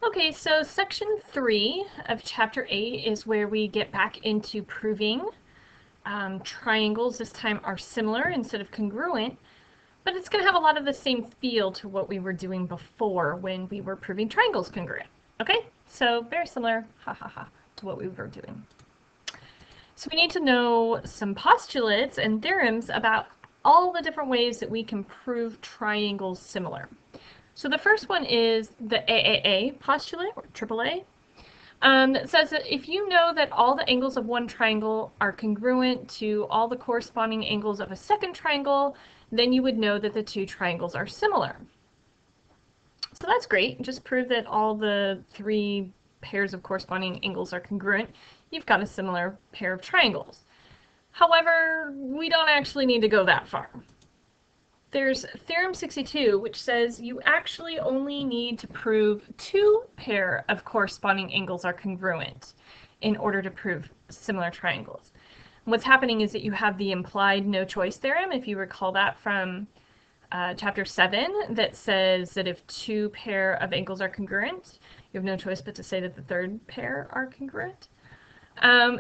Okay, so section 3 of chapter 8 is where we get back into proving triangles this time are similar instead of congruent, but it's going to have a lot of the same feel to what we were doing before when we were proving triangles congruent. Okay, so very similar, ha ha ha, to what we were doing. So we need to know some postulates and theorems about all the different ways that we can prove triangles similar. So the first one is the AAA postulate, or AAA. That says that if you know that all the angles of one triangle are congruent to all the corresponding angles of a second triangle, then you would know that the two triangles are similar. So that's great. Just prove that all the three pairs of corresponding angles are congruent. You've got a similar pair of triangles. However, we don't actually need to go that far. There's Theorem 62, which says you actually only need to prove two pair of corresponding angles are congruent in order to prove similar triangles. What's happening is that you have the implied no choice theorem, if you recall that from chapter 7, that says that if two pair of angles are congruent, you have no choice but to say that the third pair are congruent.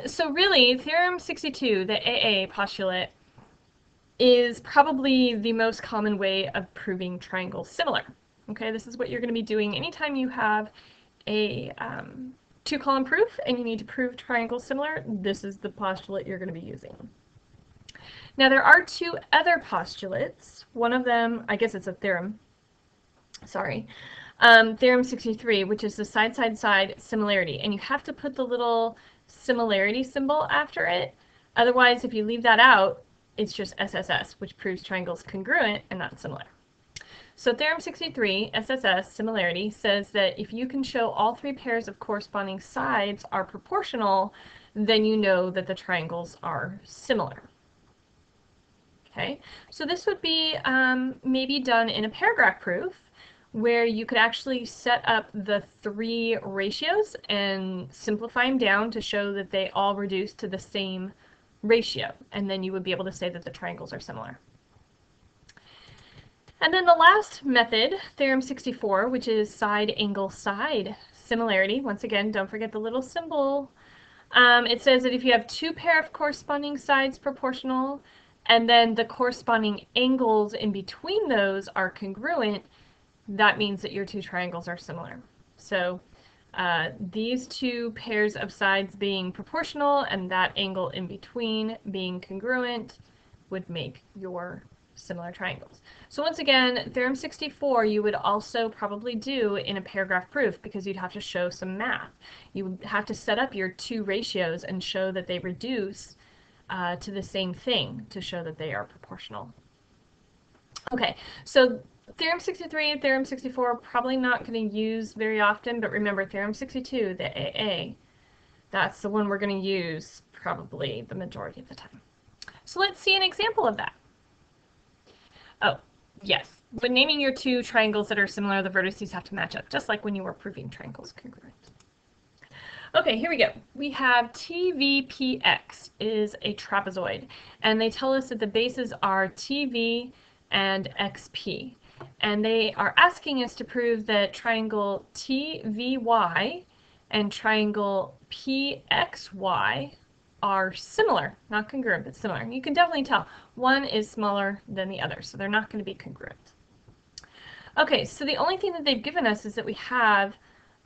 So really, Theorem 62, the AA postulate, is probably the most common way of proving triangles similar. Okay, this is what you're going to be doing anytime you have a two-column proof and you need to prove triangles similar. This is the postulate you're going to be using. Now there are two other postulates. One of them, I guess it's a theorem, sorry, Theorem 63, which is the side-side-side similarity. And you have to put the little similarity symbol after it. Otherwise, if you leave that out, it's just SSS, which proves triangles congruent and not similar. So Theorem 63, SSS, similarity, says that if you can show all three pairs of corresponding sides are proportional, then you know that the triangles are similar. Okay, so this would be maybe done in a paragraph proof where you could actually set up the three ratios and simplify them down to show that they all reduce to the same ratio, and then you would be able to say that the triangles are similar. And then the last method, Theorem 64, which is side angle side similarity. Once again, don't forget the little symbol. It says that if you have two pair of corresponding sides proportional, and then the corresponding angles in between those are congruent, that means that your two triangles are similar. So these two pairs of sides being proportional and that angle in between being congruent would make your similar triangles. So once again, Theorem 64 you would also probably do in a paragraph proof because you'd have to show some math. You would have to set up your two ratios and show that they reduce to the same thing to show that they are proportional. Okay, so Theorem 63 and Theorem 64 probably not going to use very often, but remember Theorem 62, the AA, that's the one we're going to use probably the majority of the time. So let's see an example of that. Oh, yes. When naming your two triangles that are similar, the vertices have to match up, just like when you were proving triangles congruent. Okay, here we go. We have TVPX is a trapezoid, and they tell us that the bases are TV and XP. And they are asking us to prove that triangle TVY and triangle PXY are similar, not congruent, but similar. You can definitely tell one is smaller than the other, so they're not going to be congruent. Okay, so the only thing that they've given us is that we have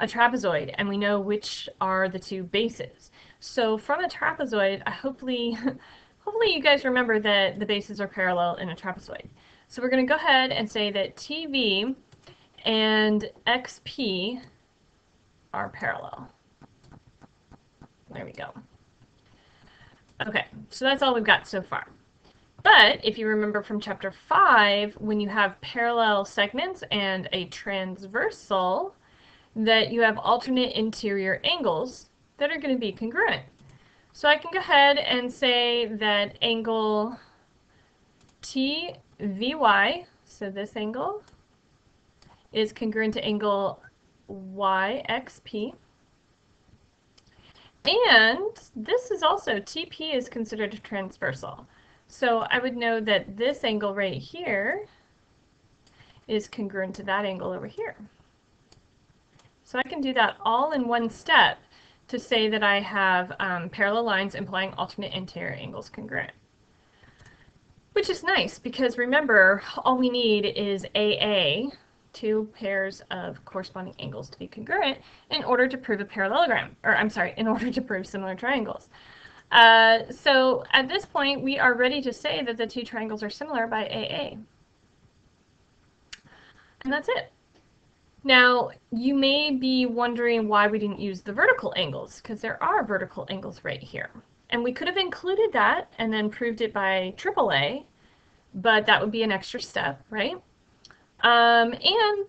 a trapezoid and we know which are the two bases. So from a trapezoid, hopefully you guys remember that the bases are parallel in a trapezoid. So we're going to go ahead and say that TV and XP are parallel. There we go. Okay, so that's all we've got so far. But if you remember from chapter 5, when you have parallel segments and a transversal, that you have alternate interior angles that are going to be congruent. So I can go ahead and say that angle TVY, so this angle, is congruent to angle YXP. And this is also, TP is considered a transversal. So I would know that this angle right here is congruent to that angle over here. So I can do that all in one step to say that I have parallel lines implying alternate interior angles congruent. Which is nice because remember, all we need is AA, two pairs of corresponding angles to be congruent in order to prove a parallelogram, or I'm sorry, in order to prove similar triangles. So at this point, we are ready to say that the two triangles are similar by AA. And that's it. Now, you may be wondering why we didn't use the vertical angles, because there are vertical angles right here. And we could have included that and then proved it by AAA, but that would be an extra step, right? And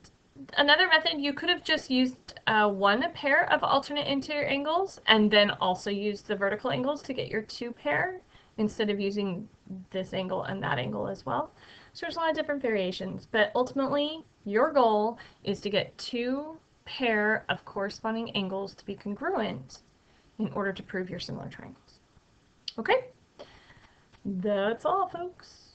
another method, you could have just used one pair of alternate interior angles and then also used the vertical angles to get your two pair instead of using this angle and that angle as well. So there's a lot of different variations, but ultimately your goal is to get two pair of corresponding angles to be congruent in order to prove your similar triangles. Okay? That's all, folks.